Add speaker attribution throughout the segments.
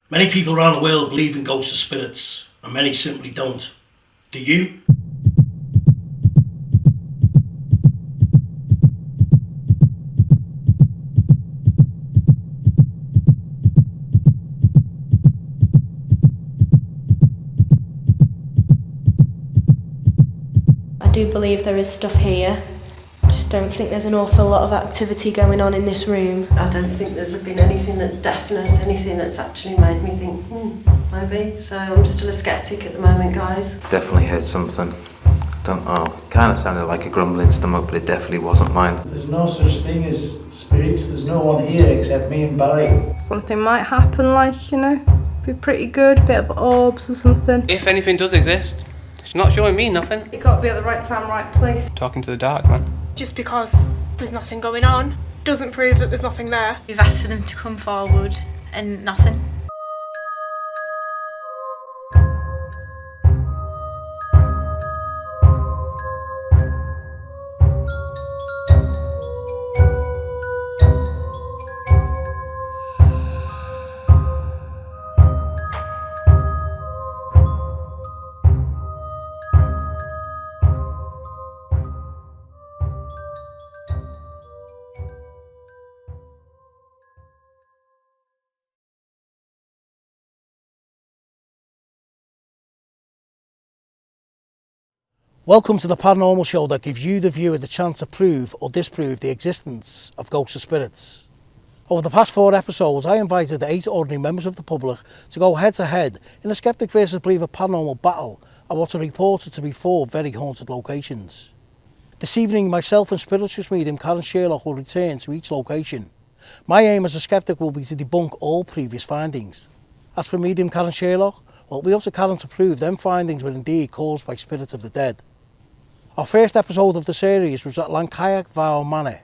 Speaker 1: Many people around the world believe in ghosts or spirits, and many simply don't. Do you?
Speaker 2: I do believe there is stuff here. I just don't think there's an awful lot of activity going on in this room.
Speaker 3: I don't think there's been anything that's definite, anything that's actually made me think, maybe. So I'm still a sceptic at the moment, guys.
Speaker 4: Definitely heard something. Don't know. Kind of sounded like a grumbling stomach, but it definitely wasn't mine.
Speaker 5: There's no such thing as spirits. There's no one here except me and Barry.
Speaker 6: Something might happen, like, be pretty good, bit of orbs or something.
Speaker 7: If anything does exist, it's not showing me nothing.
Speaker 6: You got to be at the right time, right place.
Speaker 7: Talking to the dark, man.
Speaker 8: Just because there's nothing going on doesn't prove that there's nothing there.
Speaker 9: We've asked for them to come forward and nothing.
Speaker 1: Welcome to the Paranormal Show that gives you, the viewer, the chance to prove or disprove the existence of ghosts or spirits. Over the past 4 episodes, I invited 8 ordinary members of the public to go head to head in a skeptic versus believer paranormal battle at what are reported to be 4 very haunted locations. This evening, myself and spiritualist medium Karen Sherlock will return to each location. My aim as a skeptic will be to debunk all previous findings. As for medium Karen Sherlock, well, we hope to Karen to prove them findings were indeed caused by spirits of the dead. Our first episode of the series was at Llancaiach Fawr Manor.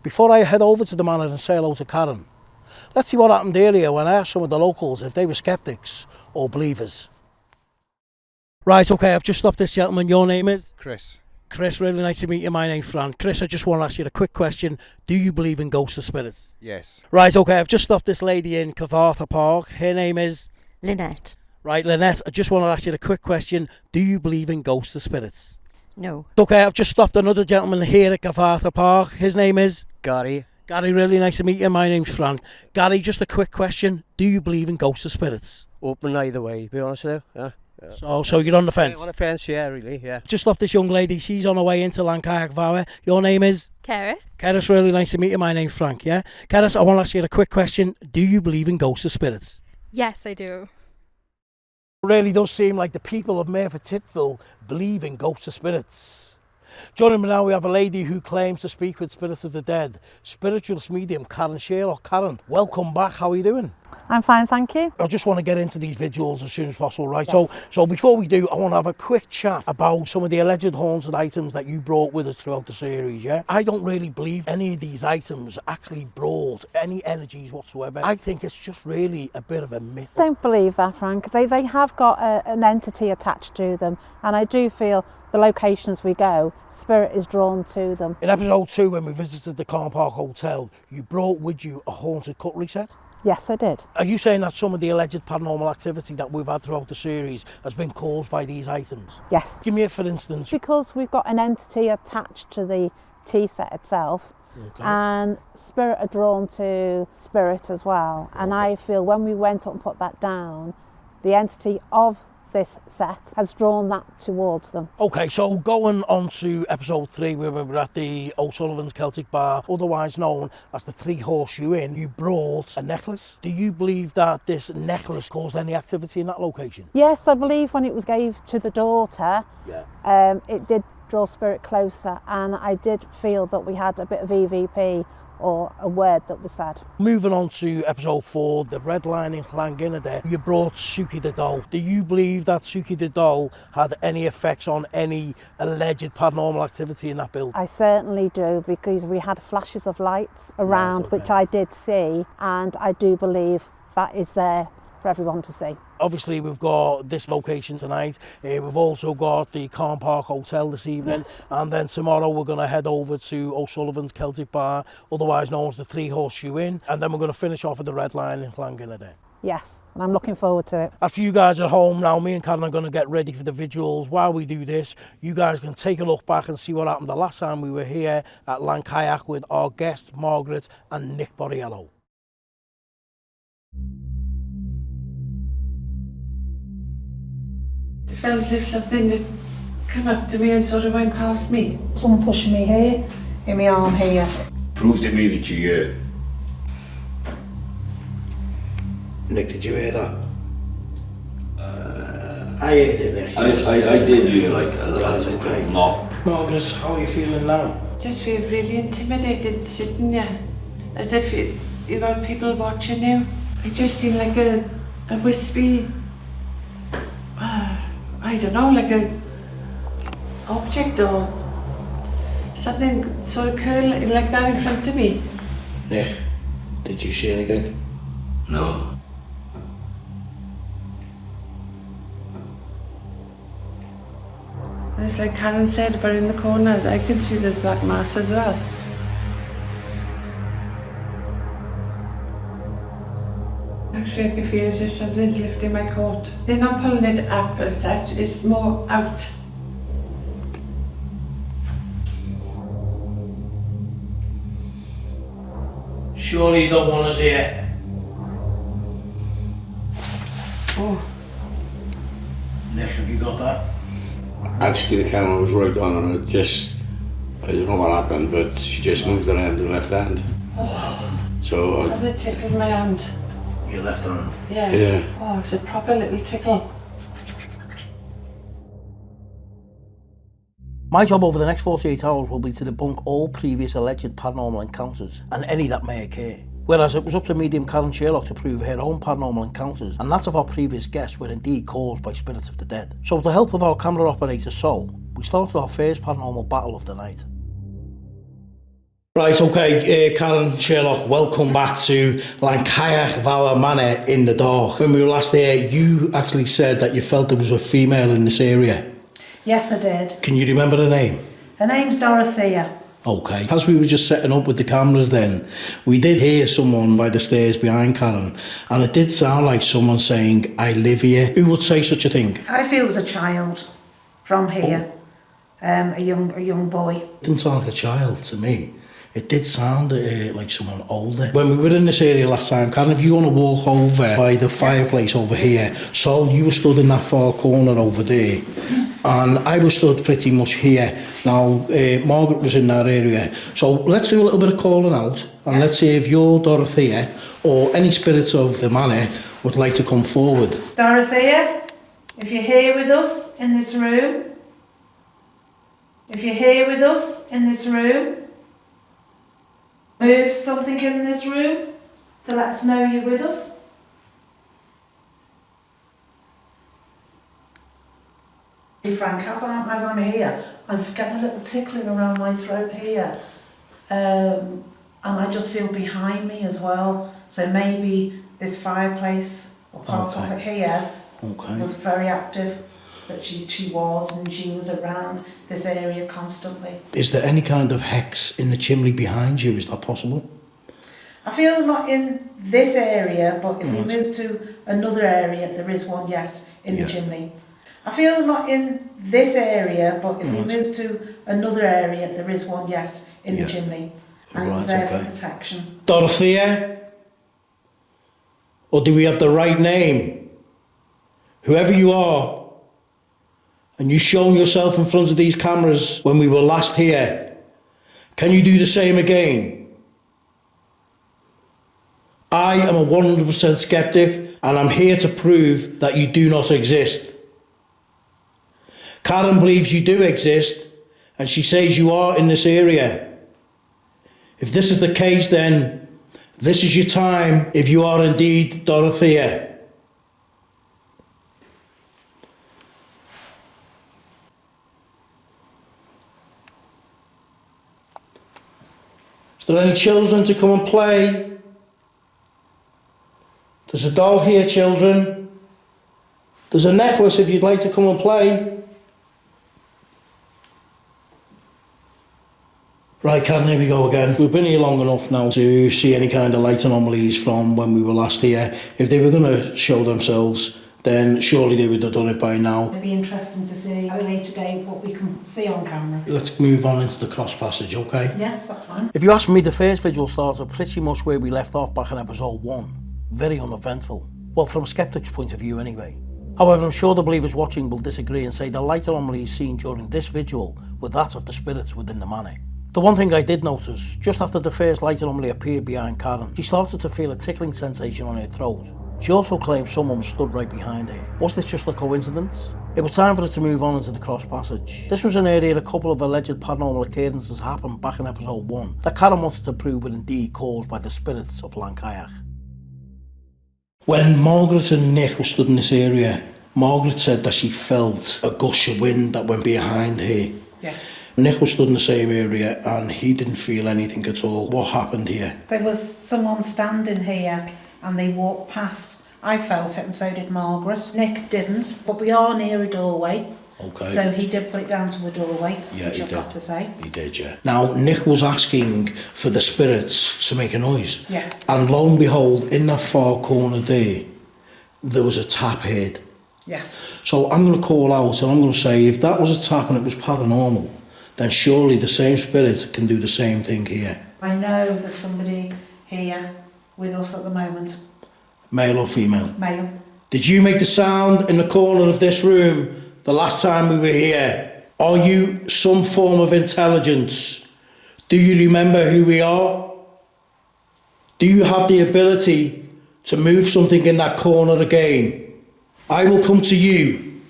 Speaker 1: Before I head over to the manor and say hello to Karen, let's see what happened earlier when I asked some of the locals if they were skeptics or believers. Right, okay, I've just stopped this gentleman. Your name is?
Speaker 10: Chris.
Speaker 1: Chris, really nice to meet you. My name's Frank. Chris, I just want to ask you a quick question. Do you believe in ghosts or spirits?
Speaker 10: Yes.
Speaker 1: Right, okay, I've just stopped this lady in Carne Park. Her name is?
Speaker 11: Lynette.
Speaker 1: Right, Lynette, I just want to ask you a quick question. Do you believe in ghosts or spirits?
Speaker 11: No.
Speaker 1: Okay, I've just stopped another gentleman here at Carne Park. His name is?
Speaker 7: Gary.
Speaker 1: Gary, really nice to meet you. My name's Frank. Gary, just a quick question. Do you believe in ghosts or spirits?
Speaker 7: Open either way, to be honest with you. Yeah.
Speaker 1: So you're on the fence?
Speaker 7: On the fence, yeah, really, yeah.
Speaker 1: Just stopped this young lady. She's on her way into Llancaiach Fawr. Your name is?
Speaker 11: Keris.
Speaker 1: Keris, really nice to meet you. My name's Frank, yeah? Keris, I want to ask you a quick question. Do you believe in ghosts or spirits?
Speaker 8: Yes, I do.
Speaker 1: It really does seem like the people of Merthyr Tydfil believe in ghosts or spirits. Joining me now, we have a lady who claims to speak with spirits of the dead, spiritualist medium Karen Sherlock. Karen, welcome back. How are you doing?
Speaker 11: I'm fine, thank you.
Speaker 1: I just want to get into these vigils as soon as possible, right?
Speaker 11: Yes.
Speaker 1: So before we do, I want to have a quick chat about some of the alleged haunted items that you brought with us throughout the series, yeah? I don't really believe any of these items actually brought any energies whatsoever. I think it's just really a bit of a myth.
Speaker 11: I don't believe that, Frank. They have got an entity attached to them, and I do feel the locations we go, spirit is drawn to them.
Speaker 1: In episode 2, when we visited the Carne Park Hotel, you brought with you a haunted cutlery set.
Speaker 11: Yes, I did.
Speaker 1: Are you saying that some of the alleged paranormal activity that we've had throughout the series has been caused by these items?
Speaker 11: Yes.
Speaker 1: Give me a for instance.
Speaker 11: Because we've got an entity attached to the tea set itself, okay, and spirit are drawn to spirit as well. And I feel when we went up and put that down, the entity of this set has drawn that towards them.
Speaker 1: Okay, so going on to episode 3, where we were at the O'Sullivan's Celtic Bar, otherwise known as the Three Horseshoe Inn, you brought a necklace. Do you believe that this necklace caused any activity in that location?
Speaker 11: Yes, I believe when it was gave to the daughter, it did draw spirit closer, and I did feel that we had a bit of EVP, or a word that was said.
Speaker 1: Moving on to episode 4, the Red Line in Llancaiach, you brought Suki the doll. Do you believe that Suki the doll had any effects on any alleged paranormal activity in that building?
Speaker 11: I certainly do, because we had flashes of lights around, which I did see, and I do believe that is there for everyone to see.
Speaker 1: Obviously, we've got this location tonight. We've also got the Carne Park Hotel this evening. Yes. And then tomorrow we're going to head over to O'Sullivan's Celtic Bar, otherwise known as the Three Horseshoe Inn. And then we're going to finish off at the Red Line in Llancaiach.
Speaker 11: Yes, and I'm looking forward to it.
Speaker 1: After you guys at home now, me and Karen are going to get ready for the vigils. While we do this, you guys can take a look back and see what happened the last time we were here at Llancaiach with our guests, Margaret and Nick Borriello.
Speaker 3: It felt as if something had come up to me and sort of went past me.
Speaker 11: Someone pushing me here, in my arm here.
Speaker 10: Prove to me that you hear.
Speaker 1: Nick, did you hear that? I heard it, Nick.
Speaker 10: I did hear like a little knock.
Speaker 1: Margaret, how are you feeling now?
Speaker 3: Just feel really intimidated sitting here, as if you got people watching you. It just seemed like a wispy, I don't know, like a object or something sort of curling like that in front of me.
Speaker 1: Nick, did you see anything?
Speaker 10: No.
Speaker 3: And it's like Karen said, but in the corner, I can see the black mass as well. Actually, I can feel as if something's lifting my coat. They're not pulling it up as such, it's more out.
Speaker 1: Surely you don't want us here.
Speaker 3: Oh.
Speaker 1: Nick, have you got that?
Speaker 10: Actually, the camera was right on and I don't know what happened, but she just moved her hand to the left hand.
Speaker 3: Oh.
Speaker 10: So
Speaker 3: Something tickled my hand.
Speaker 1: Your left hand?
Speaker 3: Yeah.
Speaker 10: Yeah.
Speaker 3: Oh, it was a proper little tickle.
Speaker 1: My job over the next 48 hours will be to debunk all previous alleged paranormal encounters and any that may occur. Whereas it was up to Medium Karen Sherlock to prove her own paranormal encounters and that of our previous guests were indeed caused by spirits of the dead. So with the help of our camera operator Sol, we started our first paranormal battle of the night. Right, okay, Karen Sherlock, welcome back to Llancaiach Manor in the dark. When we were last there, you actually said that you felt there was a female in this area.
Speaker 11: Yes, I did.
Speaker 1: Can you remember her name?
Speaker 11: Her name's Dorothea.
Speaker 1: Okay. As we were just setting up with the cameras then, we did hear someone by the stairs behind Karen, and it did sound like someone saying, "I live here." Who would say such a thing?
Speaker 11: I feel it was a child from here, a young boy.
Speaker 1: It didn't sound like a child to me. It did sound like someone older. When we were in this area last time, Karen, if you want to walk over by the fireplace over here, so you were stood in that far corner over there, and I was stood pretty much here. Now, Margaret was in that area. So let's do a little bit of calling out, and let's see if you're Dorothea or any spirits of the manor would like to come forward.
Speaker 11: Dorothea, if you're here with us in this room, move something in this room to let us know you're with us. Frank, as I'm here, I'm getting a little tickling around my throat here, and I just feel behind me as well. So maybe this fireplace or part of it here was very active. That she was around this area constantly.
Speaker 1: Is there any kind of hex in the chimney behind you? Is that possible?
Speaker 11: I feel not in this area, but if we move to another area, there is one, yes, in the chimney. I feel not in this area, but if we move to another area, there is one, yes, in the chimney. And it was there for protection.
Speaker 1: Dorothea? Or do we have the right name? Whoever you are, and you shown yourself in front of these cameras when we were last here, can you do the same again? I am a 100% skeptic, and I'm here to prove that you do not exist. Karen believes you do exist, and she says you are in this area. If this is the case, then this is your time if you are indeed Dorothea. Is there any children to come and play? There's a doll here, children. There's a necklace if you'd like to come and play. Right, Carne, here we go again. We've been here long enough now to see any kind of light anomalies from when we were last here. If they were going to show themselves, then surely they would have done it by now.
Speaker 11: It'd be interesting to see at a later date what we can see on camera.
Speaker 1: Let's move on into the cross passage, okay?
Speaker 11: Yes, that's fine.
Speaker 1: If you ask me, the first vigil started pretty much where we left off back in episode 1. Very uneventful. Well, from a skeptic's point of view anyway. However, I'm sure the believers watching will disagree and say the light anomalies seen during this vigil were that of the spirits within the manor. The one thing I did notice, just after the first light anomaly appeared behind Karen, she started to feel a tickling sensation on her throat. She also claimed someone stood right behind her. Was this just a coincidence? It was time for us to move on into the cross passage. This was an area a couple of alleged paranormal occurrences happened back in episode 1 that Karen wanted to prove were indeed caused by the spirits of Llancaiach. When Margaret and Nick were stood in this area, Margaret said that she felt a gush of wind that went behind her.
Speaker 11: Yes.
Speaker 1: Nick was stood in the same area and he didn't feel anything at all. What happened here?
Speaker 11: There was someone standing here and they walked past. I felt it and so did Margaret. Nick didn't, but we are near a doorway.
Speaker 1: Okay.
Speaker 11: So he did put it down to a doorway,
Speaker 1: Yeah,
Speaker 11: which I've got to say.
Speaker 1: He did, yeah. Now, Nick was asking for the spirits to make a noise.
Speaker 11: Yes.
Speaker 1: And lo and behold, in that far corner there was a tap heard.
Speaker 11: Yes.
Speaker 1: So I'm going to call out and I'm going to say, if that was a tap and it was paranormal, then surely the same spirit can do the same thing here.
Speaker 11: I know there's somebody here with us at the moment.
Speaker 1: Male or female?
Speaker 11: Male.
Speaker 1: Did you make the sound in the corner of this room the last time we were here? Are you some form of intelligence? Do you remember who we are? Do you have the ability to move something in that corner again? I will come to you.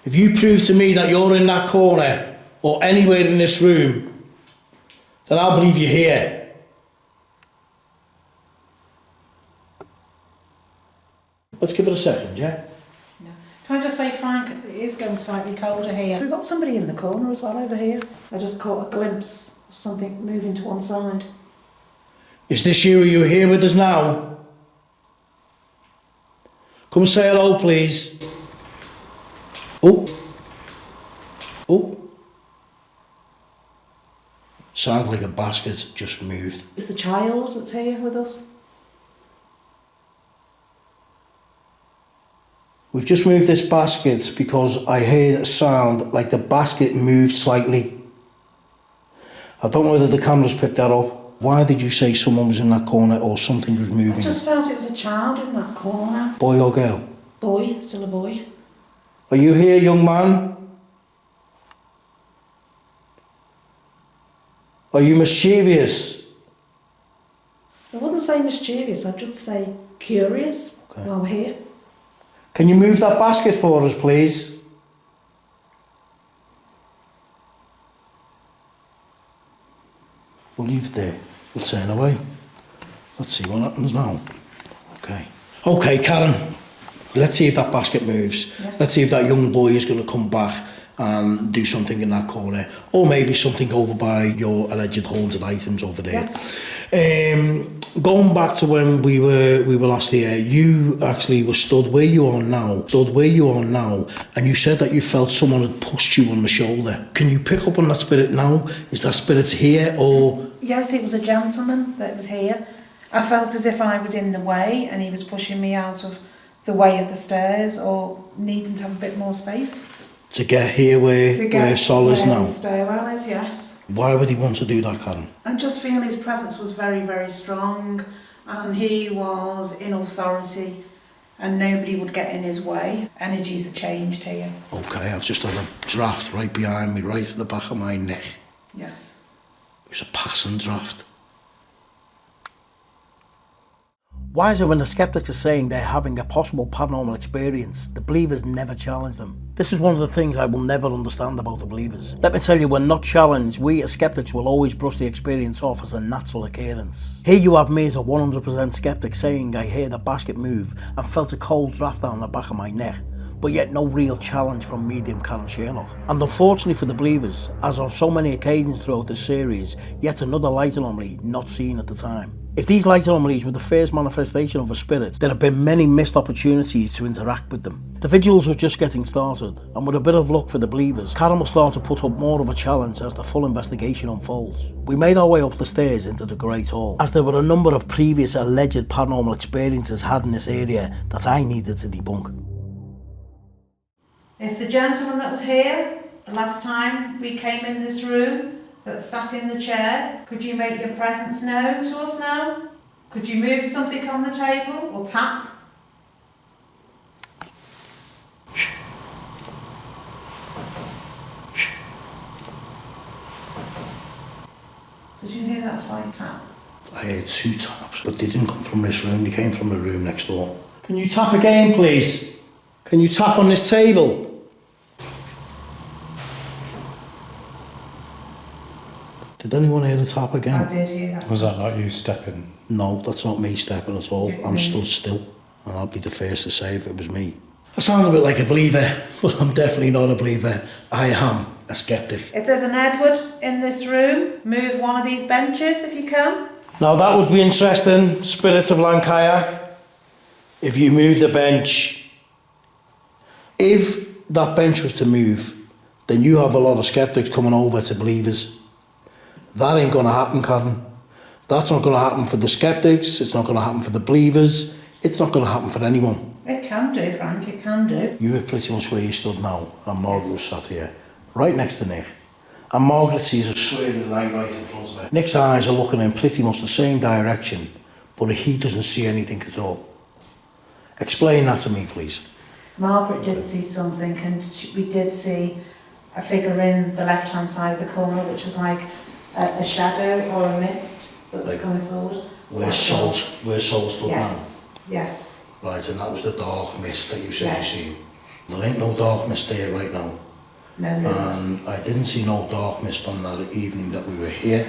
Speaker 1: If you prove to me that you're in that corner or anywhere in this room, then I'll believe you're here. Let's give it a second, yeah?
Speaker 11: Can I just say, Frank, it is going slightly colder here. We've got somebody in the corner as well over here. I just caught a glimpse of something moving to one side.
Speaker 1: Is this you? Are you here with us now? Come and say hello, please. Oh. Oh. Sounds like a basket just moved.
Speaker 11: Is the child that's here with us?
Speaker 1: We've just moved this basket because I heard a sound like the basket moved slightly. I don't know whether the cameras picked that up. Why did you say someone was in that corner or something was moving?
Speaker 11: I just felt it was a child in that corner.
Speaker 1: Boy or girl?
Speaker 11: Boy, still a boy.
Speaker 1: Are you here, young man? Are you mischievous?
Speaker 11: I wouldn't say mischievous, I'd just say curious while we're here.
Speaker 1: Can you move that basket for us, please? We'll leave it there. We'll turn away. Let's see what happens now. Okay. Okay, Karen. Let's see if that basket moves.
Speaker 11: Yes.
Speaker 1: Let's see if that young boy is going to come back and do something in that corner. Or maybe something over by your alleged haunted items over there.
Speaker 11: Yes.
Speaker 1: Going back to when we were last here, you actually were stood where you are now, and you said that you felt someone had pushed you on the shoulder. Can you pick up on that spirit now? Is that spirit here or?
Speaker 11: Yes, it was a gentleman that was here. I felt as if I was in the way and he was pushing me out of the way of the stairs or needing to have a bit more space.
Speaker 1: To get here where Sol is now?
Speaker 11: The stairwell is, yes.
Speaker 1: Why would he want to do that, Karen?
Speaker 11: I just feel his presence was very, very strong and he was in authority and nobody would get in his way. Energies are changed here.
Speaker 1: Okay, I've just had a draft right behind me, right at the back of my neck.
Speaker 11: Yes.
Speaker 1: It was a passing draft. Why is it when the skeptics are saying they're having a possible paranormal experience, the believers never challenge them? This is one of the things I will never understand about the believers. Let me tell you, when not challenged, we as skeptics will always brush the experience off as a natural occurrence. Here you have me as a 100% skeptic saying I heard a basket move and felt a cold draft down the back of my neck, but yet no real challenge from Medium Karen Sherlock. And unfortunately for the believers, as on so many occasions throughout this series, yet another light anomaly not seen at the time. If these light anomalies were the first manifestation of a spirit, there have been many missed opportunities to interact with them. The vigils were just getting started, and with a bit of luck for the believers, Karen will start to put up more of a challenge as the full investigation unfolds. We made our way up the stairs into the Great Hall, as there were a number of previous alleged paranormal experiences had in this area that I needed to debunk.
Speaker 11: If the gentleman that was here the last time we came in this room, that sat in the chair, could you make your presence known to us now? Could you move something on the table or tap? Did you hear that slight tap?
Speaker 1: I heard 2 taps, but they didn't come from this room, they came from the room next door. Can you tap again, please? Can you tap on this table? Did anyone hear the tap again?
Speaker 11: I did hear that.
Speaker 12: Was that like you stepping?
Speaker 1: No, that's not me stepping at all. I'm stood still, and I'll be the first to say if it was me. I sound a bit like a believer, but I'm definitely not a believer. I am a skeptic.
Speaker 11: If there's an Edward in this room, move one of these benches if you can.
Speaker 1: Now that would be interesting, Spirits of Llancaiach. If you move the bench, if that bench was to move, then you have a lot of skeptics coming over to believers. That ain't going to happen, Karen. That's not going to happen for the skeptics, it's not going to happen for the believers, it's not going to happen for anyone.
Speaker 11: It can do, Frank, it can do.
Speaker 1: You were pretty much where you stood now, and Margaret was sat here, right next to Nick. And Margaret sees a swirling light right in front of her. Nick's eyes are looking in pretty much the same direction, but he doesn't see anything at all. Explain that to me, please.
Speaker 11: Margaret did see something, and we did see a figure in the left-hand side of the corner, which was like a shadow or a mist that was coming forward.
Speaker 1: Where Sol stood now?
Speaker 11: Yes.
Speaker 1: Right, and that was the dark mist that you said you seen. There ain't no dark mist there right now.
Speaker 11: No, there isn't.
Speaker 1: And I didn't see no dark mist on that evening that we were here.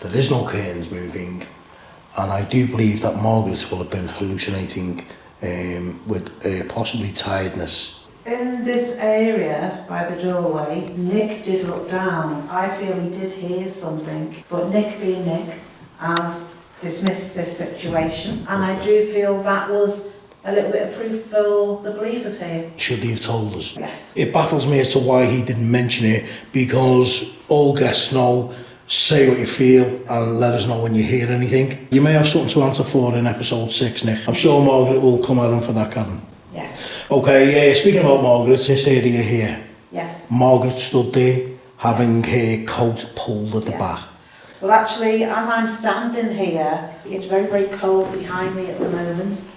Speaker 1: There is no curtains moving, and I do believe that Margaret will have been hallucinating with possibly tiredness.
Speaker 11: In this area by the doorway, Nick did look down. I feel he did hear something, but Nick being Nick has dismissed this situation, and I do feel that was a little bit of proof for the believers here.
Speaker 1: Should he have told us?
Speaker 11: Yes.
Speaker 1: It baffles me as to why he didn't mention it, because all guests know, say what you feel and let us know when you hear anything. You may have something to answer for in episode 6, Nick. I'm sure Margaret will come at him for that, Karen.
Speaker 11: Yes.
Speaker 1: Okay, speaking about Margaret, this area here.
Speaker 11: Yes.
Speaker 1: Margaret stood there having her coat pulled at the back.
Speaker 11: Well, actually, as I'm standing here, it's very, very cold behind me at the moment.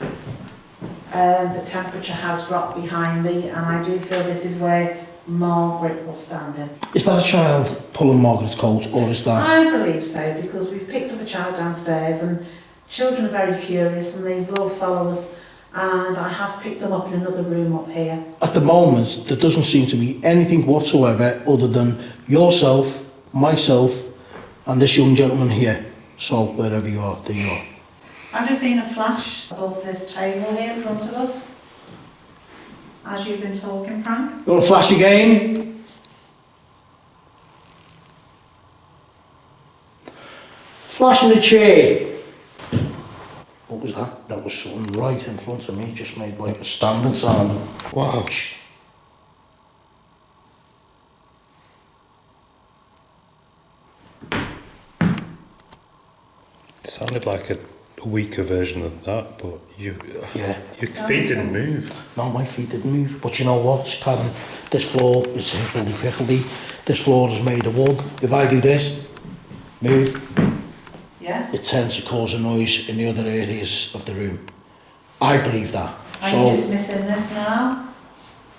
Speaker 11: The temperature has dropped behind me, and I do feel this is where Margaret was standing.
Speaker 1: Is that a child pulling Margaret's coat, or is that...
Speaker 11: I believe so, because we've picked up a child downstairs, and children are very curious and they will follow us, and I have picked them up in another room up here.
Speaker 1: At the moment, there doesn't seem to be anything whatsoever other than yourself, myself, and this young gentleman here. So, wherever you are, there you are.
Speaker 11: I've just seen a flash above this table here in front of us, as you've been talking, Frank.
Speaker 1: You want to flash again? Flash in the chair. What was that? That was something right in front of me, just made like a standing sound. Wow.
Speaker 12: It sounded like a weaker version of that, but your feet didn't move.
Speaker 1: No, my feet didn't move. But you know what, Karen? This floor is hickledy-pickledy. This floor is made of wood. If I do this, move,
Speaker 11: yes,
Speaker 1: it tends to cause a noise in the other areas of the room. I believe that.
Speaker 11: Are you dismissing this now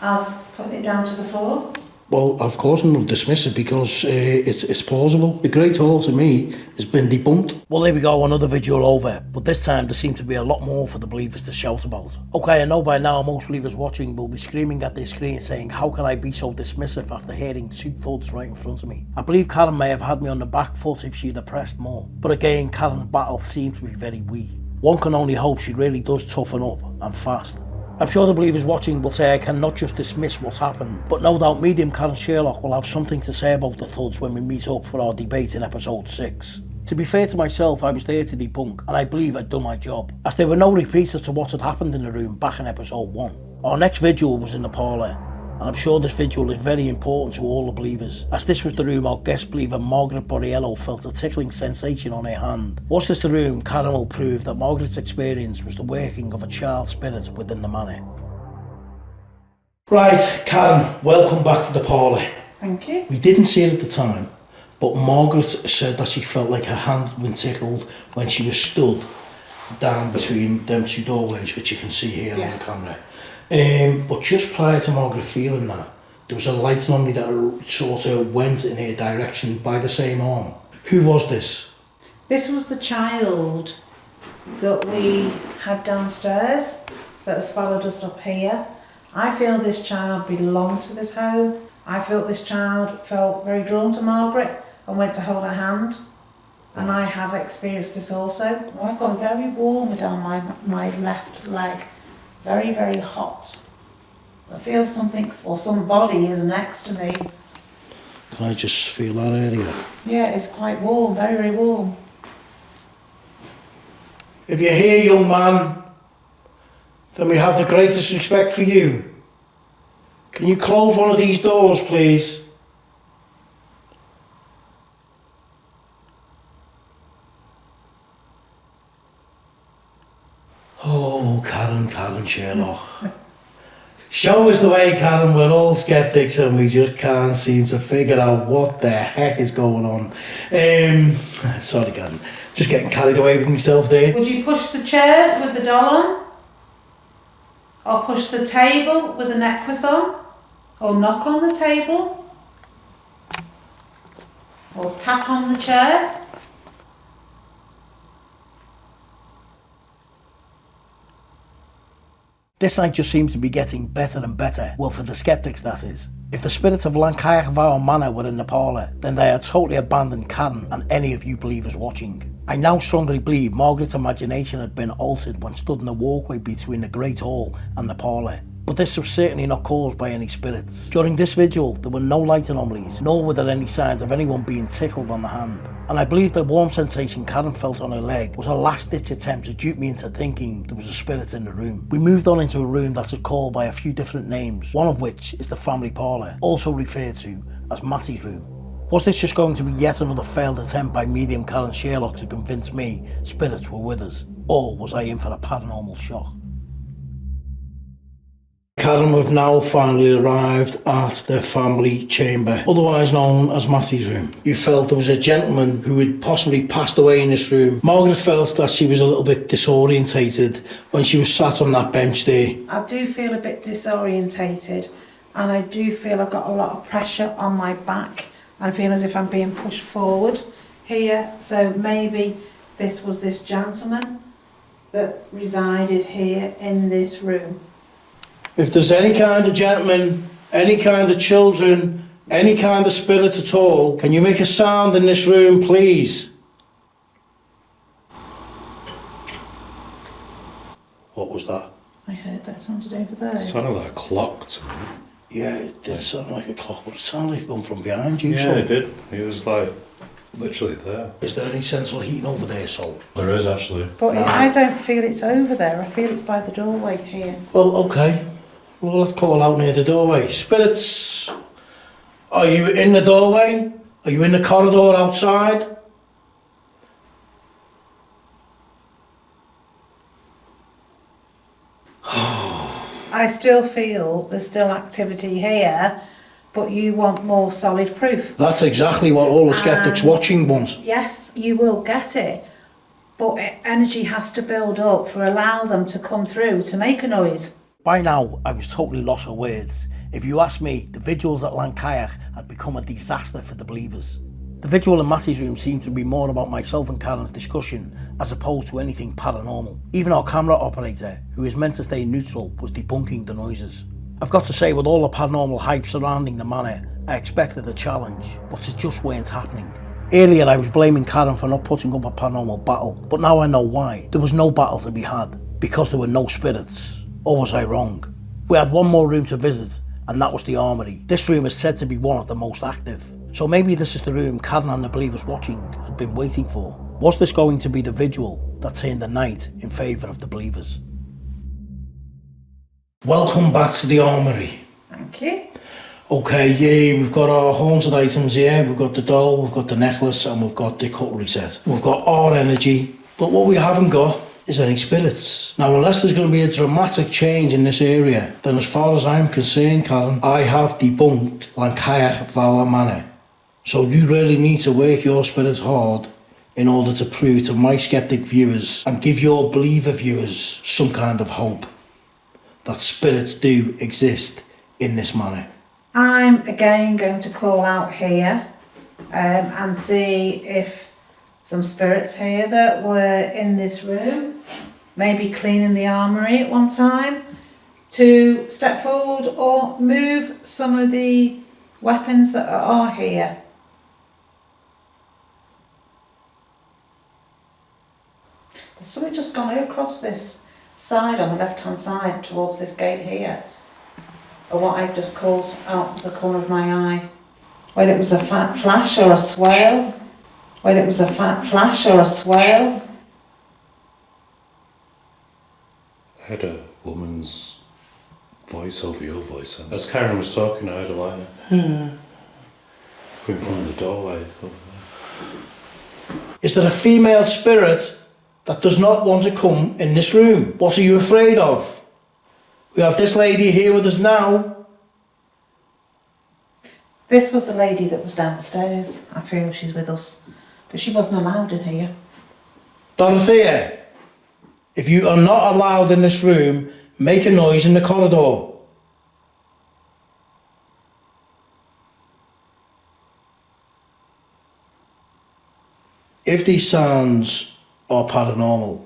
Speaker 11: as putting it down to the floor?
Speaker 1: Well, of course I'm going to dismiss it because it's plausible. The Great Hall to me has been debunked. Well, there we go, another vigil over. But this time there seems to be a lot more for the believers to shout about. Okay, I know by now most believers watching will be screaming at their screen saying, how can I be so dismissive after hearing 2 thuds right in front of me? I believe Karen may have had me on the back foot if she'd have pressed more. But again, Karen's battle seems to be very weak. One can only hope she really does toughen up, and fast. I'm sure the believers watching will say I can not just dismiss what's happened, but no doubt Medium Karen Sherlock will have something to say about the thuds when we meet up for our debate in episode 6. To be fair to myself, I was there to debunk, and I believe I'd done my job, as there were no repeats as to what had happened in the room back in episode 1. Our next vigil was in the parlour, and I'm sure this vigil is very important to all the believers, as this was the room our guest believer Margaret Borriello felt a tickling sensation on her hand. Was this the room Karen will prove that Margaret's experience was the working of a child spirit within the manor? Right, Karen, welcome back to the parlour.
Speaker 11: Thank you.
Speaker 1: We didn't see it at the time, but Margaret said that she felt like her hand had been tickled when she was stood down between them two doorways, which you can see here on the camera. But just prior to Margaret feeling that, there was a light on me that sort of went in her direction by the same arm. Who was this?
Speaker 11: This was the child that we had downstairs that has followed us up here. I feel this child belonged to this home. I felt this child felt very drawn to Margaret and went to hold her hand. And I have experienced this also. I've gone very warm down my left leg. Very, very hot. I feel something or somebody is next to me.
Speaker 1: Can I just feel that area?
Speaker 11: Yeah, it's quite warm, very, very warm.
Speaker 1: If you're here, young man, then we have the greatest respect for you. Can you close one of these doors, please? Oh, Karen Sherlock. Show us the way, Karen. We're all skeptics and we just can't seem to figure out what the heck is going on. Sorry, Karen. Just getting carried away with myself there.
Speaker 11: Would you push the chair with the doll on? Or push the table with the necklace on? Or knock on the table? Or tap on the chair?
Speaker 1: This night just seems to be getting better and better. Well, for the skeptics, that is. If the spirits of Llancaiach Manor were in the parlour, then they had totally abandoned Karen and any of you believers watching. I now strongly believe Margaret's imagination had been altered when stood in the walkway between the Great Hall and the parlour. But this was certainly not caused by any spirits. During this vigil, there were no light anomalies, nor were there any signs of anyone being tickled on the hand. And I believe the warm sensation Karen felt on her leg was a last-ditch attempt to dupe me into thinking there was a spirit in the room. We moved on into a room that is called by a few different names, one of which is the family parlour, also referred to as Matties' room. Was this just going to be yet another failed attempt by Medium Karen Sherlock to convince me spirits were with us? Or was I in for a paranormal shock? Karen, we've now finally arrived at the family chamber, otherwise known as Matties' room. You felt there was a gentleman who had possibly passed away in this room. Margaret felt that she was a little bit disorientated when she was sat on that bench there.
Speaker 11: I do feel a bit disorientated, and I do feel I've got a lot of pressure on my back. I feel as if I'm being pushed forward here, so maybe this was this gentleman that resided here in this room.
Speaker 1: If there's any kind of gentleman, any kind of children, any kind of spirit at all, can you make a sound in this room, please? What was that?
Speaker 11: I heard that sounded over there.
Speaker 12: It sounded like a clock to me.
Speaker 1: Yeah, it did sound like a clock, but it sounded like it come from behind you.
Speaker 12: Yeah,
Speaker 1: so.
Speaker 12: it did. It was like literally there.
Speaker 1: Is there any central heating over there, Sol?
Speaker 12: There is actually.
Speaker 11: But I don't feel it's over there. I feel it's by the doorway here.
Speaker 1: Well, okay. Well, let's call out near the doorway. Spirits, are you in the doorway? Are you in the corridor outside?
Speaker 11: I still feel there's still activity here, but you want more solid proof.
Speaker 1: That's exactly what all the skeptics watching want.
Speaker 11: Yes, you will get it, but energy has to build up for allow them to come through to make a noise.
Speaker 1: By now, I was totally lost for words. If you ask me, the vigils at Llancaiach had become a disaster for the believers. The vigil in Matties' room seemed to be more about myself and Karen's discussion as opposed to anything paranormal. Even our camera operator, who is meant to stay neutral, was debunking the noises. I've got to say, with all the paranormal hype surrounding the manor, I expected a challenge, but it just weren't happening. Earlier I was blaming Karen for not putting up a paranormal battle, but now I know why. There was no battle to be had, because there were no spirits. Or was I wrong? We had one more room to visit, and that was the Armoury. This room is said to be one of the most active. So maybe this is the room Karen and the believers watching had been waiting for. Was this going to be the vigil that turned the night in favour of the believers? Welcome back to the Armoury.
Speaker 11: Thank you.
Speaker 1: Okay, yeah, we've got our haunted items here. We've got the doll, we've got the necklace, and we've got the cutlery set. We've got our energy, but what we haven't got is any spirits. Now, unless there's going to be a dramatic change in this area, then as far as I'm concerned, Karen, I have debunked Llancaiach Fawr Manor. So you really need to work your spirits hard in order to prove to my sceptic viewers and give your believer viewers some kind of hope that spirits do exist in this manor.
Speaker 11: I'm again going to call out here and see if some spirits here that were in this room, maybe cleaning the armoury at one time, to step forward or move some of the weapons that are here. There's something just gone across this side on the left hand side towards this gate here. Or what I've just called out the corner of my eye. Whether it was a fat flash or a swirl. Whether it was a fat flash or a swirl.
Speaker 12: I had a woman's voice over your voice. And as Karen was talking, I had a light coming from the doorway.
Speaker 1: Is there a female spirit that does not want to come in this room? What are you afraid of? We have this lady here with us now.
Speaker 11: This was the lady that was downstairs. I feel she's with us. But she wasn't allowed in here.
Speaker 1: Dorothea, if you are not allowed in this room, make a noise in the corridor. If these sounds are paranormal,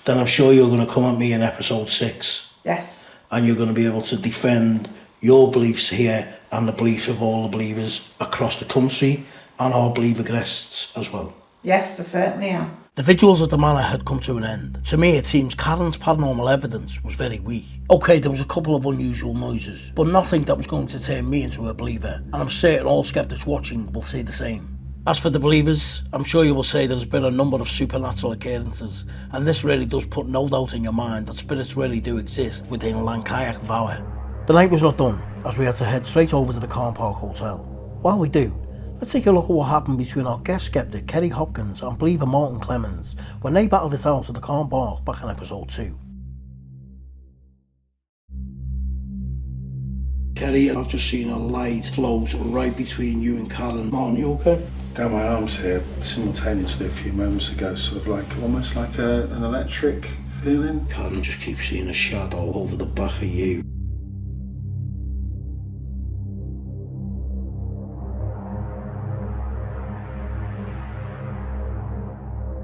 Speaker 1: then I'm sure you're going to come at me in episode 6.
Speaker 11: Yes.
Speaker 1: And you're going to be able to defend your beliefs here and the beliefs of all the believers across the country and our believer guests as well.
Speaker 11: Yes, I certainly am.
Speaker 1: The vigils at the manor had come to an end. To me, it seems Karen's paranormal evidence was very weak. Okay, there was a couple of unusual noises, but nothing that was going to turn me into a believer, and I'm certain all skeptics watching will say the same. As for the believers, I'm sure you will say there's been a number of supernatural occurrences, and this really does put no doubt in your mind that spirits really do exist within Llancaiach Fawr. The night was not done, as we had to head straight over to the Carne Hotel. While we do, let's take a look at what happened between our guest skeptic Kerry Hopkins and believer Martin Clemens when they battled it out at the Carne Park back in episode 2. Kerry, I've just seen a light float right between you and Karen. Martin, you okay?
Speaker 13: Down my arms here simultaneously a few moments ago, sort of like almost like an electric feeling.
Speaker 1: Karen just keeps seeing a shadow over the back of you.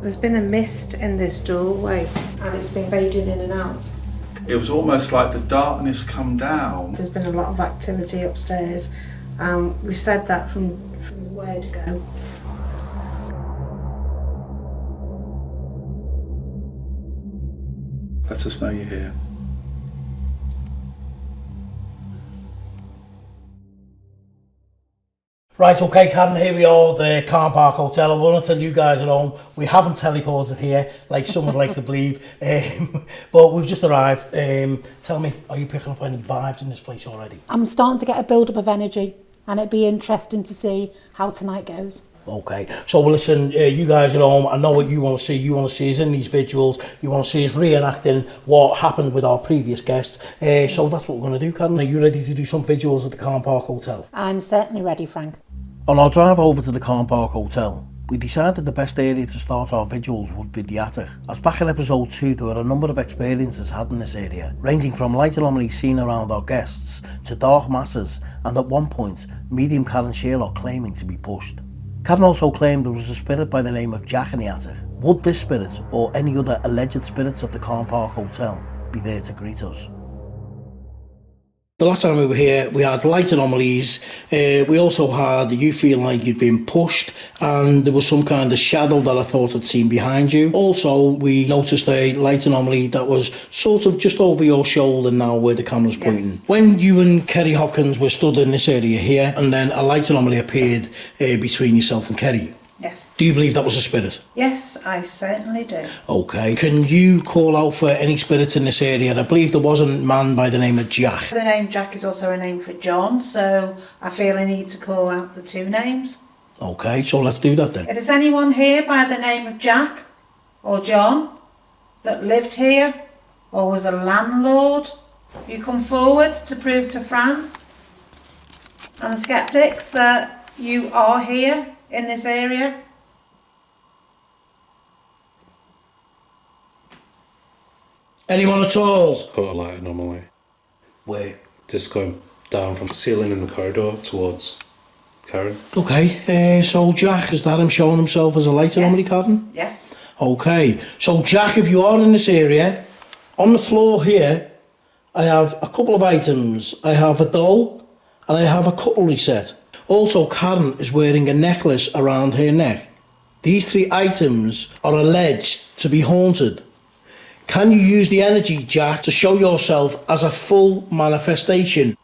Speaker 11: There's been a mist in this doorway and it's been fading in and out.
Speaker 13: It was almost like the darkness come down.
Speaker 11: There's been a lot of activity upstairs. We've said that from the word go.
Speaker 13: Let us know you're here.
Speaker 1: Right, okay, Carne, here we are, the Carne Park Hotel. I want to tell you guys at home, we haven't teleported here, like some would like to believe, but we've just arrived. Tell me, are you picking up any vibes in this place already?
Speaker 14: I'm starting to get a build-up of energy, and it'd be interesting to see how tonight goes.
Speaker 1: Okay, so well, listen, you guys at home, I know what you want to see. You want to see us in these vigils, you want to see us reenacting what happened with our previous guests. So that's what we're going to do, Carne. Are you ready to do some vigils at the Carne Park Hotel?
Speaker 14: I'm certainly ready, Frank.
Speaker 1: On our drive over to the Carne Park Hotel, we decided the best area to start our vigils would be the attic, as back in episode 2 there were a number of experiences had in this area, ranging from light anomalies seen around our guests to dark masses, and at one point, Medium Karen Sherlock claiming to be pushed. Karen also claimed there was a spirit by the name of Jack in the attic. Would this spirit, or any other alleged spirits of the Carne Park Hotel, be there to greet us? The last time we were here, we had light anomalies. We also had you feeling like you'd been pushed, and there was some kind of shadow that I thought I'd seen behind you. Also, we noticed a light anomaly that was sort of just over your shoulder now where the camera's pointing. When you and Kerry Hopkins were stood in this area here, and then a light anomaly appeared between yourself and Kerry.
Speaker 11: Yes.
Speaker 1: Do you believe that was a spirit?
Speaker 11: Yes, I certainly do.
Speaker 1: Okay. Can you call out for any spirits in this area? I believe there was a man by the name of Jack.
Speaker 11: The name Jack is also a name for John, so I feel I need to call out the two names.
Speaker 1: Okay, so let's do that then.
Speaker 11: If there's anyone here by the name of Jack or John that lived here or was a landlord, you come forward to prove to Fran and the Sceptics that you are here in this area.
Speaker 1: Anyone at all?
Speaker 12: Put a light anomaly.
Speaker 1: Where?
Speaker 12: Just going down from the ceiling in the corridor towards Karen.
Speaker 1: Okay, so Jack, is that him showing himself as a light anomaly, Karen?
Speaker 11: Yes.
Speaker 1: Okay, so Jack, if you are in this area, on the floor here, I have a couple of items. I have a doll and I have a cutlery set. Also, Karen is wearing a necklace around her neck. These three items are alleged to be haunted. Can you use the energy, Jack, to show yourself as a full manifestation?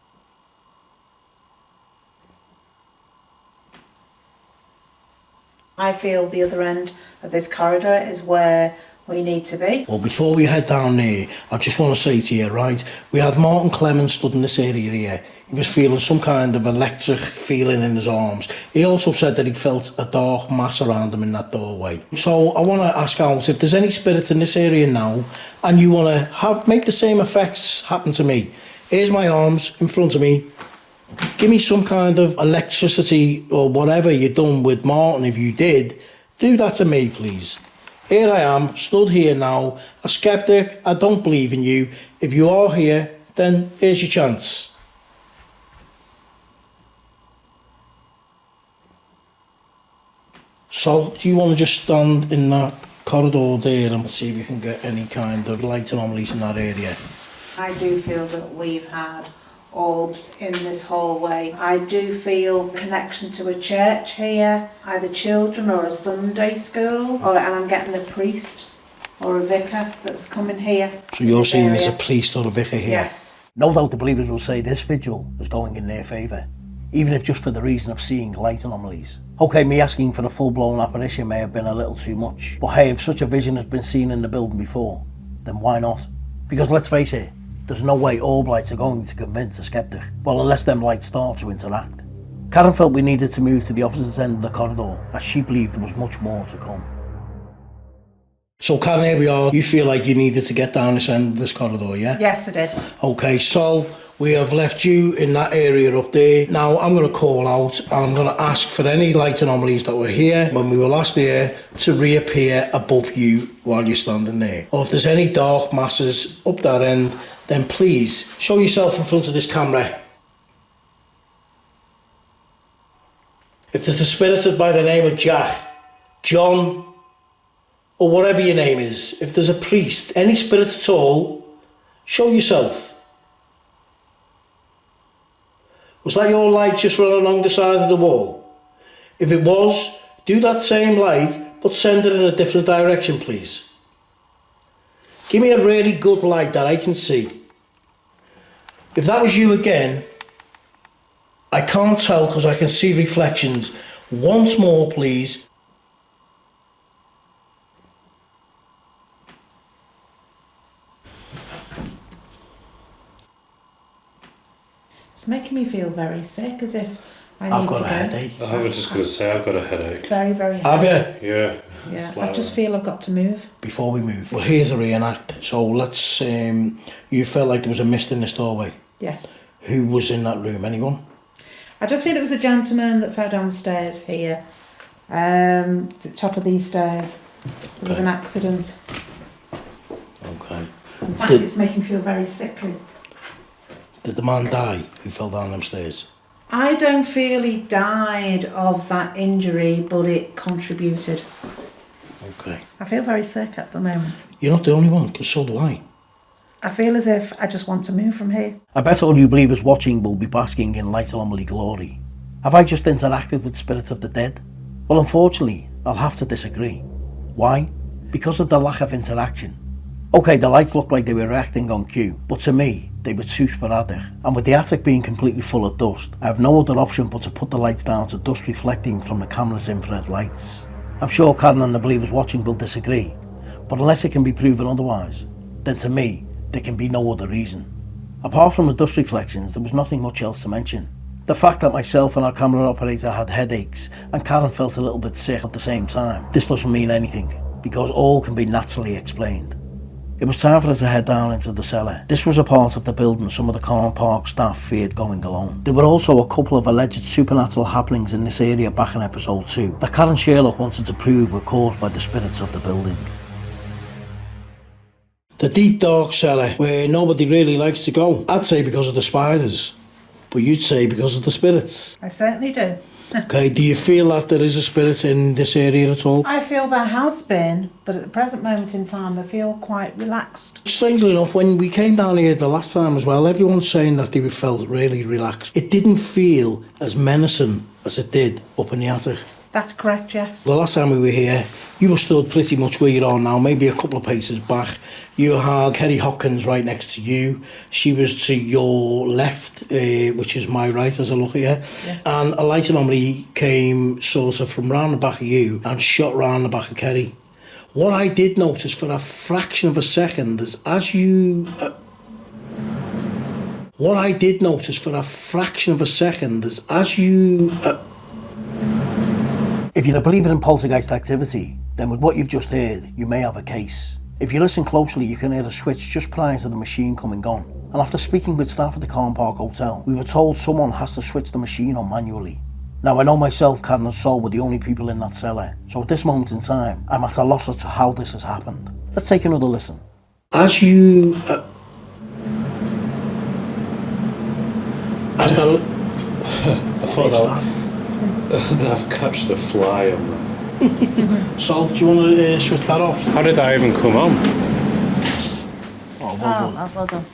Speaker 11: I feel the other end of this corridor is where we need to be.
Speaker 1: Well, before we head down there, I just want to say to you, right, we had Martin Clemens stood in this area here. He was feeling some kind of electric feeling in his arms. He also said that he felt a dark mass around him in that doorway. So I want to ask out if there's any spirits in this area now and you want to make the same effects happen to me. Here's my arms in front of me. Give me some kind of electricity or whatever you done with Martin. If you did, do that to me, please. Here I am, stood here now, a skeptic. I don't believe in you. If you are here, then here's your chance. So, do you want to just stand in that corridor there and see if you can get any kind of light anomalies in that area?
Speaker 11: I do feel that we've had orbs in this hallway. I do feel connection to a church here, either children or a Sunday school, and I'm getting a priest or a vicar that's coming here.
Speaker 1: So you're seeing there's a priest or a vicar here?
Speaker 11: Yes.
Speaker 1: No doubt the believers will say this vigil is going in their favour, even if just for the reason of seeing light anomalies. Okay, me asking for a full-blown apparition may have been a little too much, but hey, if such a vision has been seen in the building before, then why not? Because let's face it, there's no way orb lights are going to convince a skeptic. Well, unless them lights start to interact. Karen felt we needed to move to the opposite end of the corridor, as she believed there was much more to come. So Karen, here we are. You feel like you needed to get down this end of this corridor, yeah?
Speaker 11: Yes, I did.
Speaker 1: Okay, so we have left you in that area up there. Now I'm going to call out and I'm going to ask for any light anomalies that were here when we were last here to reappear above you while you're standing there. Or if there's any dark masses up that end, then please show yourself in front of this camera. If there's a spirit by the name of Jack, John, or whatever your name is, if there's a priest, any spirit at all, show yourself. Was that your light just running along the side of the wall? If it was, do that same light, but send it in a different direction, please. Give me a really good light that I can see. If that was you again, I can't tell because I can see reflections. Once more, please.
Speaker 11: It's making me feel very sick, as if I need
Speaker 1: I've got
Speaker 11: to
Speaker 1: a
Speaker 11: go.
Speaker 1: headache.
Speaker 12: I was just going to say, I've got a headache.
Speaker 11: Very, very
Speaker 1: Have
Speaker 11: headache.
Speaker 1: you?
Speaker 12: Yeah.
Speaker 11: Yeah,
Speaker 12: Slightly.
Speaker 11: I just feel I've got to move.
Speaker 1: Before we move, well, here's a reenact. So let's, you felt like there was a mist in this doorway.
Speaker 11: Yes.
Speaker 1: Who was in that room? Anyone?
Speaker 11: I just feel it was a gentleman that fell down the stairs here. The top of these stairs. There was an accident.
Speaker 1: Okay.
Speaker 11: In fact, it's making me feel very sickly.
Speaker 1: Did the man die who fell down them stairs?
Speaker 11: I don't feel he died of that injury, but it contributed.
Speaker 1: Okay.
Speaker 11: I feel very sick at the moment.
Speaker 1: You're not the only one, because so do I.
Speaker 11: I feel as if I just want to move from here.
Speaker 1: I bet all you believers watching will be basking in light anomaly glory. Have I just interacted with spirits of the dead? Well, unfortunately, I'll have to disagree. Why? Because of the lack of interaction. Okay, the lights looked like they were reacting on cue, but to me, they were too sporadic. And with the attic being completely full of dust, I have no other option but to put the lights down to dust reflecting from the camera's infrared lights. I'm sure Karen and the believers watching will disagree, but unless it can be proven otherwise, then to me, there can be no other reason. Apart from the dust reflections, there was nothing much else to mention. The fact that myself and our camera operator had headaches and Karen felt a little bit sick at the same time, this doesn't mean anything, because all can be naturally explained. It was time for us to head down into the cellar. This was a part of the building some of the Carne Park staff feared going alone. There were also a couple of alleged supernatural happenings in this area back in episode 2 that Karen Sherlock wanted to prove were caused by the spirits of the building. The deep dark cellar where nobody really likes to go. I'd say because of the spiders, but you'd say because of the spirits.
Speaker 11: I certainly do.
Speaker 1: Okay, do you feel that there is a spirit in this area at all?
Speaker 11: I feel there has been, but at the present moment in time I feel quite relaxed.
Speaker 1: Strangely enough, when we came down here the last time as well, everyone's saying that they felt really relaxed. It didn't feel as menacing as it did up in the attic.
Speaker 11: That's correct, yes.
Speaker 1: The last time we were here, you were stood pretty much where you are now, maybe a couple of paces back. You had Kerry Hopkins right next to you. She was to your left, which is my right as I look at you.
Speaker 11: Yes.
Speaker 1: And a light anomaly came sort of from round the back of you and shot round the back of Kerry. What I did notice for a fraction of a second is as you... If you're a believer in poltergeist activity, then with what you've just heard, you may have a case. If you listen closely, you can hear a switch just prior to the machine coming on. And after speaking with staff at the Carne Park Hotel, we were told someone has to switch the machine on manually. Now I know myself, Karen and Sol were the only people in that cellar, so at this moment in time, I'm at a loss as to how this has happened. Let's take another listen. As you...
Speaker 12: I thought I've catched a fly on them.
Speaker 1: Sol, do you want to switch that off?
Speaker 12: How did that even come on?
Speaker 1: Oh, well done.
Speaker 11: Well done.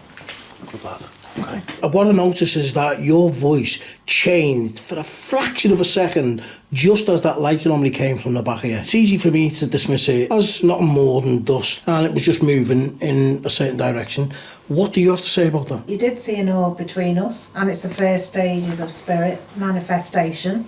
Speaker 1: Good lad. Okay. What I noticed is that your voice changed for a fraction of a second just as that light anomaly came from the back of you. It's easy for me to dismiss it as nothing more than dust, and it was just moving in a certain direction. What do you have to say about that?
Speaker 11: You did see an orb between us, and it's the first stages of spirit manifestation.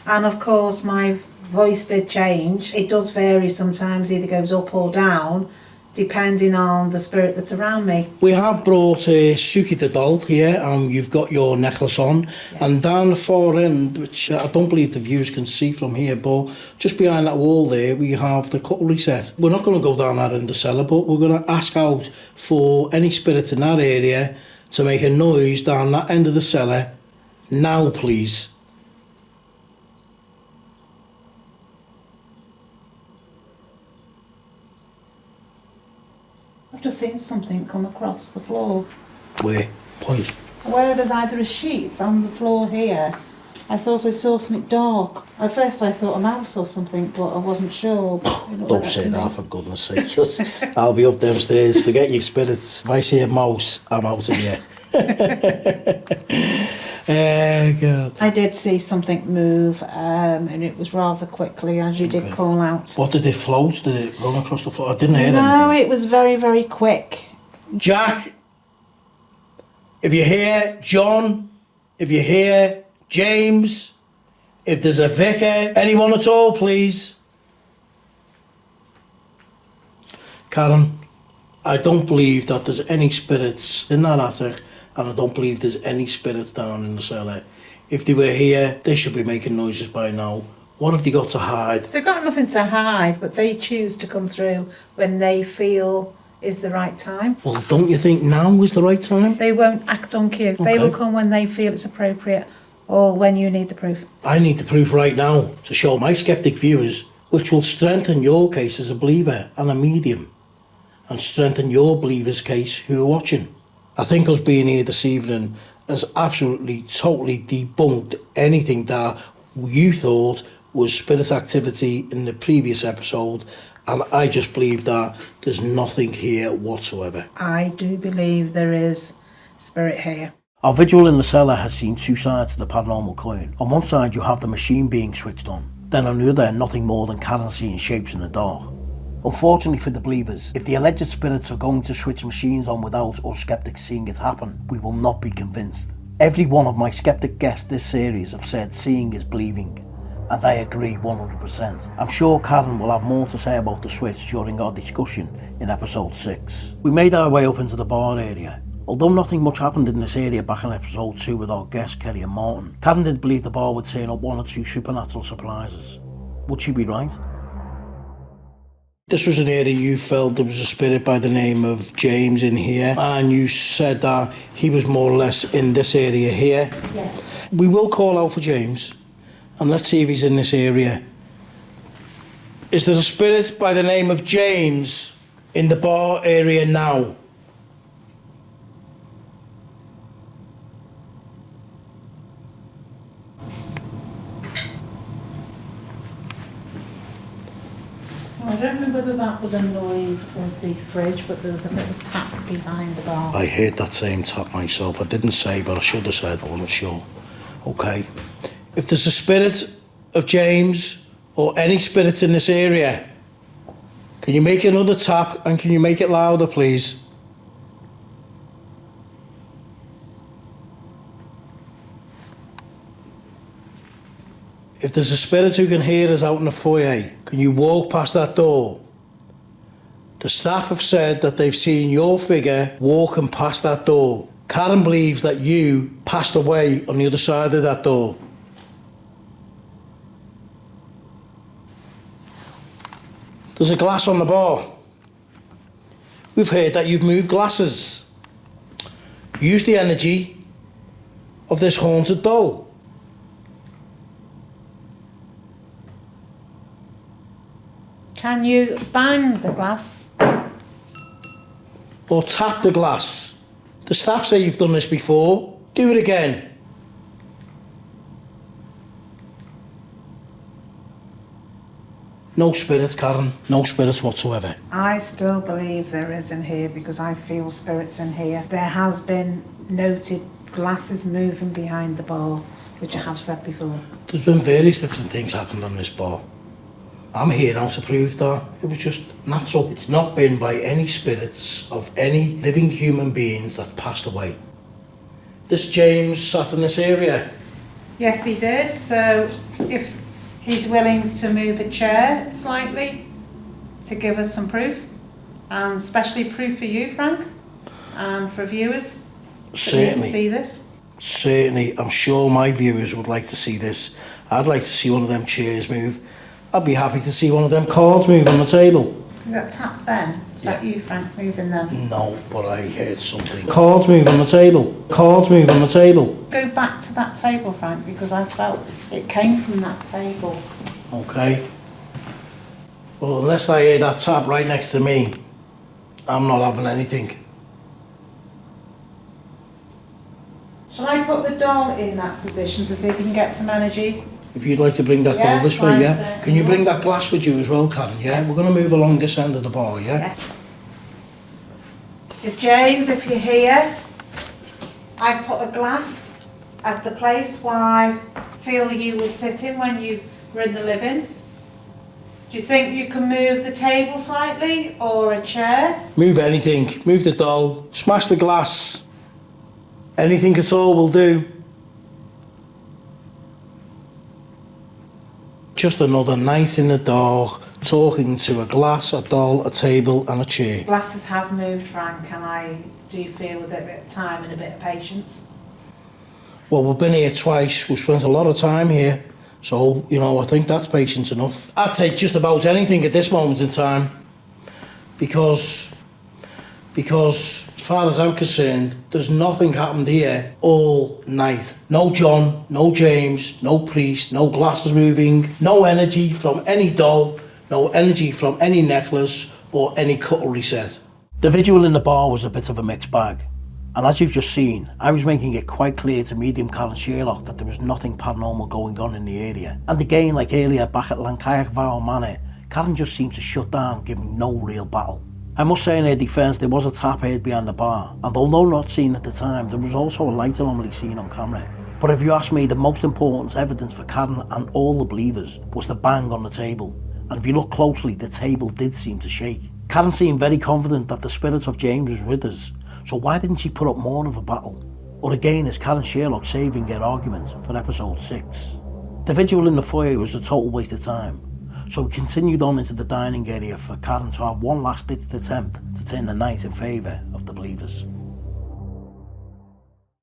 Speaker 11: And of course, my voice did change. It does vary sometimes, either goes up or down, depending on the spirit that's around me.
Speaker 1: We have brought Suki the doll here, and you've got your necklace on. Yes. And down the far end, which I don't believe the viewers can see from here, but just behind that wall there, we have the cutlery set. We're not going to go down that in the cellar, but we're going to ask out for any spirits in that area to make a noise down that end of the cellar. Now, please.
Speaker 11: I've just seen something come across the floor.
Speaker 1: Where? Point.
Speaker 11: Where there's either a sheet on the floor here. I thought I saw something dark. At first I thought a mouse or something, but I wasn't sure.
Speaker 1: Don't say that, for goodness sake. I'll be up them stairs. Forget your spirits. If I see a mouse, I'm out of here. God.
Speaker 11: I did see something move, and it was rather quickly, as you did call out.
Speaker 1: What did it float? Did it run across the floor? I didn't hear anything.
Speaker 11: No, it was very, very quick.
Speaker 1: Jack, if you're here, John, if you're here, James, if there's a vicar, anyone at all, please. Karen, I don't believe that there's any spirits in that attic, and I don't believe there's any spirits down in the cellar. If they were here, they should be making noises by now. What have they got to hide?
Speaker 11: They've got nothing to hide, but they choose to come through when they feel is the right time.
Speaker 1: Well, don't you think now is the right time?
Speaker 11: They won't act on cue. Okay. They will come when they feel it's appropriate or when you need the proof.
Speaker 1: I need the proof right now to show my sceptic viewers, which will strengthen your case as a believer and a medium, and strengthen your believer's case who are watching. I think us being here this evening has absolutely, totally debunked anything that you thought was spirit activity in the previous episode, and I just believe that there's nothing here whatsoever.
Speaker 11: I do believe there is spirit here.
Speaker 1: Our vigil in the cellar has seen two sides to the paranormal coin. On one side you have the machine being switched on, then on the other nothing more than Karen seeing shapes in the dark. Unfortunately for the believers, if the alleged spirits are going to switch machines on without us skeptics seeing it happen, we will not be convinced. Every one of my skeptic guests this series have said seeing is believing. and I agree 100%. I'm sure Karen will have more to say about the switch during our discussion in episode 6. We made our way up into the bar area. Although nothing much happened in this area back in episode 2 with our guests Kelly and Martin, Karen did believe the bar would turn up 1 or 2 supernatural surprises. Would she be right? This was an area you felt there was a spirit by the name of James in here, and you said that he was more or less in this area here.
Speaker 14: Yes.
Speaker 1: We will call out for James, and let's see if he's in this area. Is there a spirit by the name of James in the bar area now?
Speaker 14: I don't know whether that was a noise with the fridge, but there was a little tap behind the bar.
Speaker 1: I heard that same tap myself. I didn't say, but I should have said. I wasn't sure. Okay. If there's a spirit of James or any spirits in this area, can you make another tap and can you make it louder, please? If there's a spirit who can hear us out in the foyer, can you walk past that door? The staff have said that they've seen your figure walking past that door. Karen believes that you passed away on the other side of that door. There's a glass on the bar. We've heard that you've moved glasses. Use the energy of this haunted doll.
Speaker 11: Can you bang the glass?
Speaker 1: Or tap the glass. The staff say you've done this before. Do it again. No spirits, Karen. No spirits whatsoever.
Speaker 11: I still believe there is in here because I feel spirits in here. There has been noted glasses moving behind the bar, which I have said before.
Speaker 1: There's been various different things happened on this bar. I'm here now to prove that it was just natural. It's not been by any spirits of any living human beings that passed away. This James sat in this area.
Speaker 11: Yes, he did. So if he's willing to move a chair slightly to give us some proof, and especially proof for you, Frank, and for viewers that need to see this.
Speaker 1: Certainly, I'm sure my viewers would like to see this. I'd like to see one of them chairs move. I'd be happy to see one of them cards move on the table.
Speaker 11: Is that tap then? Is that you, Frank, moving them?
Speaker 1: No, but I heard something. Cards move on the table. Cards move on the table.
Speaker 11: Go back to that table, Frank, because I felt it came from that table.
Speaker 1: Okay. Well, unless I hear that tap right next to me, I'm not having anything.
Speaker 11: Shall I put the doll in that position to see if we can get some energy?
Speaker 1: If you'd like to bring that doll this way, yeah? Can you bring that glass with you as well, Karen, yeah?
Speaker 11: Yes.
Speaker 1: We're going to move along this end of the bar, yeah?
Speaker 11: If James, if you're here, I've put a glass at the place where I feel you were sitting when you were in the living. Do you think you can move the table slightly or a chair?
Speaker 1: Move anything. Move the doll. Smash the glass. Anything at all will do. Just another night in the dark, talking to a glass, a doll, a table and a chair.
Speaker 11: Glasses have moved, Frank, and I do feel with a bit of time and a bit of patience.
Speaker 1: Well, we've been here twice. We've spent a lot of time here. So, you know, I think that's patience enough. I'd take just about anything at this moment in time. Because as far as I'm concerned, there's nothing happened here all night. No John, no James, no priest, no glasses moving, no energy from any doll, no energy from any necklace or any cutlery set. The vigil in the bar was a bit of a mixed bag. And as you've just seen, I was making it quite clear to Medium Karen Sherlock that there was nothing paranormal going on in the area. And again, like earlier back at Llancaiach Manor, Karen just seemed to shut down, giving no real battle. I must say in her defence, there was a tap heard behind the bar, and although not seen at the time, there was also a light anomaly seen on camera. But if you ask me, the most important evidence for Karen and all the believers was the bang on the table. And if you look closely, the table did seem to shake. Karen seemed very confident that the spirit of James was with us, so why didn't she put up more of a battle? Or again, is Karen Sherlock saving her argument for episode 6? The vigil in the foyer was a total waste of time, so we continued on into the dining area for Karen to have one last ditched attempt to turn the night in favour of the believers.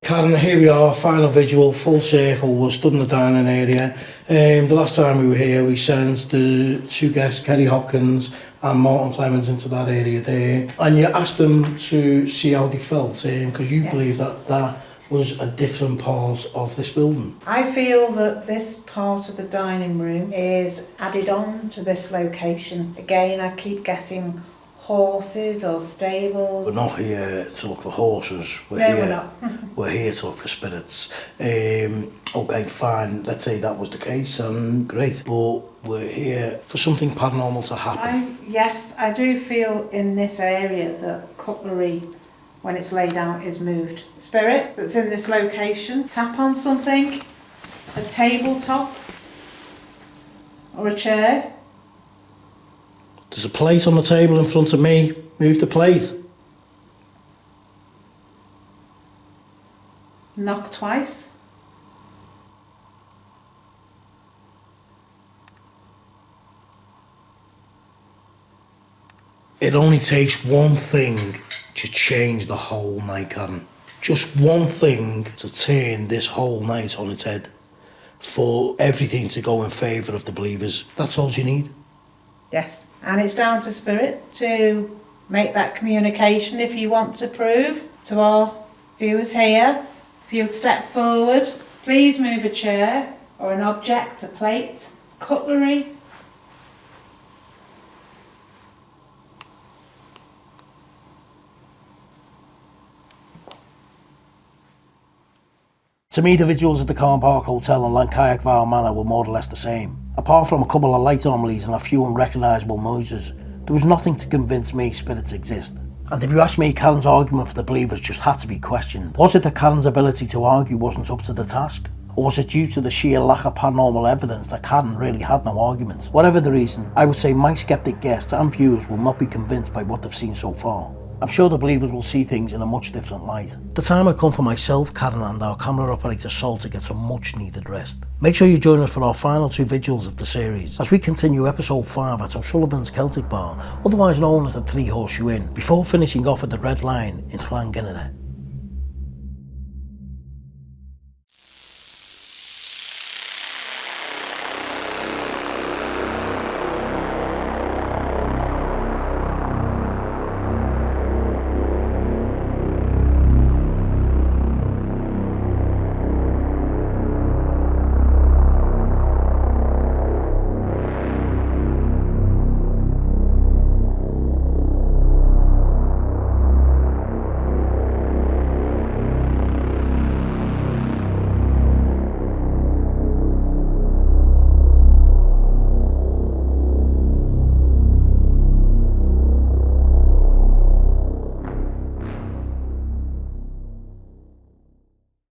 Speaker 1: Karen, here we are, final vigil, full circle. We're stood in the dining area. The last time we were here, we sent the two guests, Kerry Hopkins and Martin Clemens, into that area there. And you asked them to see how they felt, because you believe that that was a different part of this building.
Speaker 11: I feel that this part of the dining room is added on to this location. Again, I keep getting horses or stables.
Speaker 1: We're not here to look for horses.
Speaker 11: We're not.
Speaker 1: We're here to look for spirits. Okay, fine. Let's say that was the case, and great. But we're here for something paranormal to happen.
Speaker 11: Yes, I do feel in this area that cutlery, when it's laid out, is moved. Spirit that's in this location, tap on something, a tabletop or a chair.
Speaker 1: There's a plate on the table in front of me. Move the plate.
Speaker 11: Knock twice.
Speaker 1: It only takes one thing to change the whole night, Karen. Just one thing to turn this whole night on its head. For everything to go in favour of the believers. That's all you need.
Speaker 11: Yes, and it's down to Spirit to make that communication. If you want to prove to our viewers here, if you would step forward, please move a chair or an object, a plate, cutlery.
Speaker 1: To me, the vigils at the Car Park Hotel and Llancaiach Fawr Manor were more or less the same. Apart from a couple of light anomalies and a few unrecognisable noises, there was nothing to convince me spirits exist. And if you ask me, Karen's argument for the believers just had to be questioned. Was it that Karen's ability to argue wasn't up to the task? Or was it due to the sheer lack of paranormal evidence that Karen really had no argument? Whatever the reason, I would say my sceptic guests and viewers will not be convinced by what they've seen so far. I'm sure the believers will see things in a much different light. The time had come for myself, Karen and our camera operator Sol to get some much needed rest. Make sure you join us for our final two vigils of the series, as we continue episode 5 at O'Sullivan's Celtic Bar, otherwise known as the Three Horseshoe Inn, before finishing off at the Red Lion in Llancaiach.